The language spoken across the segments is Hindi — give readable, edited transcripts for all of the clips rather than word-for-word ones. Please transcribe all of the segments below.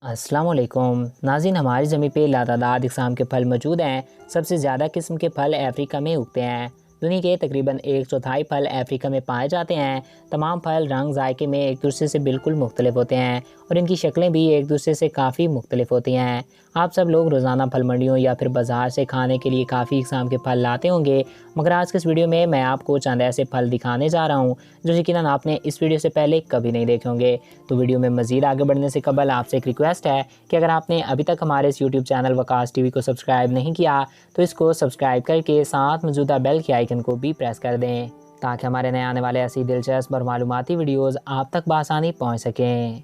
अस्सलाम वालेकुम नाज़रीन, हमारी ज़मीन पे लातादाद इक़साम के फल मौजूद हैं। सबसे ज़्यादा किस्म के फल अफ्रीका में उगते हैं। दुनिया के तकरीबन 1/4 फल अफ्रीका में पाए जाते हैं। तमाम फल रंग जायके में एक दूसरे से बिल्कुल मुख्तलिफ होते हैं और इनकी शक्लें भी एक दूसरे से काफ़ी मुख्तलिफ होती हैं। आप सब लोग रोज़ाना फल मंडियों या फिर बाज़ार से खाने के लिए काफ़ी इक़साम के फल लाते होंगे, मगर आज के इस वीडियो में मैं आपको चंद ऐसे फल दिखाने जा रहा हूँ जो यकीनन आपने इस वीडियो से पहले कभी नहीं देखे होंगे। तो वीडियो में मज़ीद आगे बढ़ने से कबल आपसे एक रिक्वेस्ट है कि अगर आपने अभी तक हमारे इस यूट्यूब चैनल वकास टीवी को सब्सक्राइब नहीं किया तो इसको सब्सक्राइब करके साथ मौजूदा बेल के आइकन को भी प्रेस कर दें, ताकि हमारे नए आने वाले ऐसी दिलचस्प और मालूमाती वीडियोज़ आप तक बआसानी पहुँच सकें।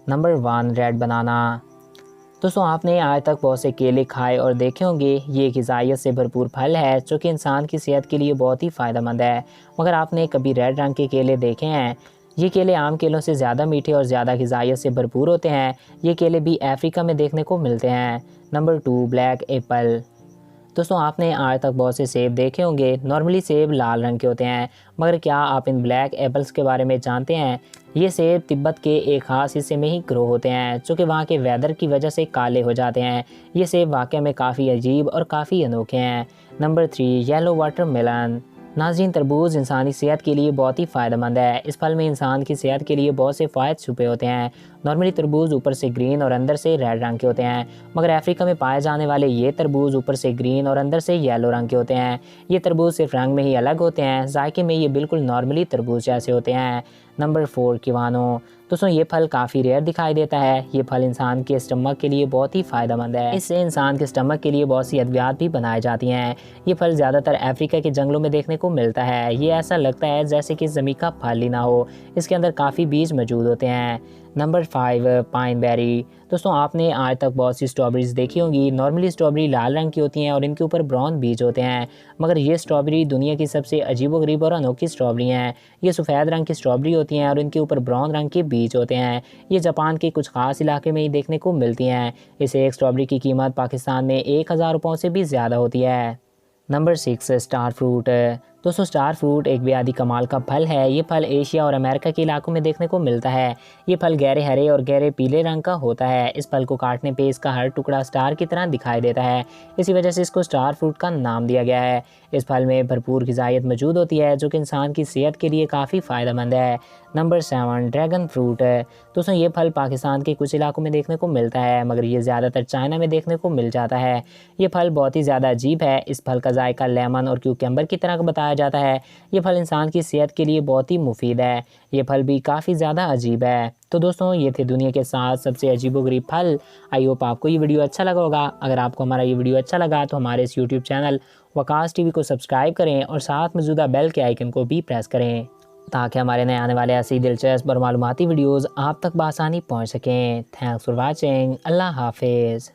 Number 1, red banana. दोस्तों, आपने आज तक बहुत से केले खाए और देखे होंगे। ये एक ग़िज़ाइयत से भरपूर फल है जो कि इंसान की सेहत के लिए बहुत ही फ़ायदेमंद है। मगर आपने कभी रेड रंग के केले देखे हैं? ये केले आम केलों से ज़्यादा मीठे और ज़्यादा ग़िज़ाइयत से भरपूर होते हैं। ये केले भी अफ्रीका में देखने को मिलते हैं। Number 2, black Apple. दोस्तों, आपने आज तक बहुत से सेब देखे होंगे। नॉर्मली सेब लाल रंग के होते हैं, मगर क्या आप इन ब्लैक एप्पल्स के बारे में जानते हैं? ये सेब तिब्बत के एक ख़ास हिस्से में ही ग्रो होते हैं जो कि वहाँ के वेदर की वजह से काले हो जाते हैं। ये सेब वाकई में काफ़ी अजीब और काफ़ी अनोखे हैं। Number 3, yellow watermelon. नाज़रीन, तरबूज इंसानी सेहत के लिए बहुत ही फ़ायदेमंद है। इस फल में इंसान की सेहत के लिए बहुत से फ़ायदे छुपे होते हैं। नॉर्मली तरबूज ऊपर से ग्रीन और अंदर से रेड रंग के होते हैं, मगर अफ्रीका में पाए जाने वाले ये तरबूज ऊपर से ग्रीन और अंदर से येलो रंग के होते हैं। ये तरबूज सिर्फ रंग में ही अलग होते हैं, जायके में ये बिल्कुल नॉर्मली तरबूज जैसे होते हैं। नंबर 4, किवानो। दोस्तों, ये फल काफ़ी रेयर दिखाई देता है। ये फल इंसान के स्टमक के लिए बहुत ही फ़ायदेमंद है। इससे इंसान के स्टमक के लिए बहुत सी अद्वियात भी बनाई जाती हैं। ये फल ज़्यादातर अफ्रीका के जंगलों में देखने को मिलता है। ये ऐसा लगता है जैसे कि ज़मीन का फल ही ना हो। इसके अंदर काफ़ी बीज मौजूद होते हैं। Number 5, pine berry. दोस्तों, आपने आज तक बहुत सी स्ट्रॉबेरीज़ देखी होंगी। नॉर्मली स्ट्रॉबेरी लाल रंग की होती हैं और इनके ऊपर ब्राउन बीज होते हैं, मगर ये स्ट्रॉबेरी दुनिया की सबसे अजीबोगरीब और अनोखी स्ट्रॉबेरी हैं। ये सफ़ेद रंग की स्ट्रॉबेरी होती हैं और इनके ऊपर ब्राउन रंग के बीज होते हैं। ये जापान के कुछ ख़ास इलाके में ही देखने को मिलती हैं। इसे एक स्ट्रॉबेरी की कीमत पाकिस्तान में 1000 रुपयों से भी ज़्यादा होती है। Number 6, star fruit. दोस्तों, स्टार फ्रूट एक बेहद कमाल का फल है। ये फल एशिया और अमेरिका के इलाकों में देखने को मिलता है। ये फल गहरे हरे और गहरे पीले रंग का होता है। इस फल को काटने पे इसका हर टुकड़ा स्टार की तरह दिखाई देता है। इसी वजह से इसको स्टार फ्रूट का नाम दिया गया है। इस फल में भरपूर ग़िज़ाइयत मौजूद होती है जो कि इंसान की सेहत के लिए काफ़ी फ़ायदेमंद है। Number 7, dragon fruit. दोस्तों, ये फल पाकिस्तान के कुछ इलाकों में देखने को मिलता है, मगर ये ज़्यादातर चाइना में देखने को मिल जाता है। ये फल बहुत ही ज़्यादा अजीब है। इस फल का जायका लेमन और क्यूकम्बर की तरह बताया जाता है। ये फल इंसान की सेहत के लिए बहुत ही मुफीद है। ये फल भी काफ़ी ज़्यादा अजीब है। तो दोस्तों, ये थे दुनिया के 7 सबसे अजीबोगरीब फल। आई होप आपको ये वीडियो अच्छा लगा होगा। अगर आपको हमारा ये वीडियो अच्छा लगा तो हमारे इस यूट्यूब चैनल वकास टीवी को सब्सक्राइब करें और साथ मौजूदा बेल के आइकन को भी प्रेस करें, ताकि हमारे नए आने वाले ऐसी दिलचस्प और मालूमाती वीडियोज़ आप तक बआसानी पहुँच सकें। Thanks for watching. अल्लाह हाफिज़।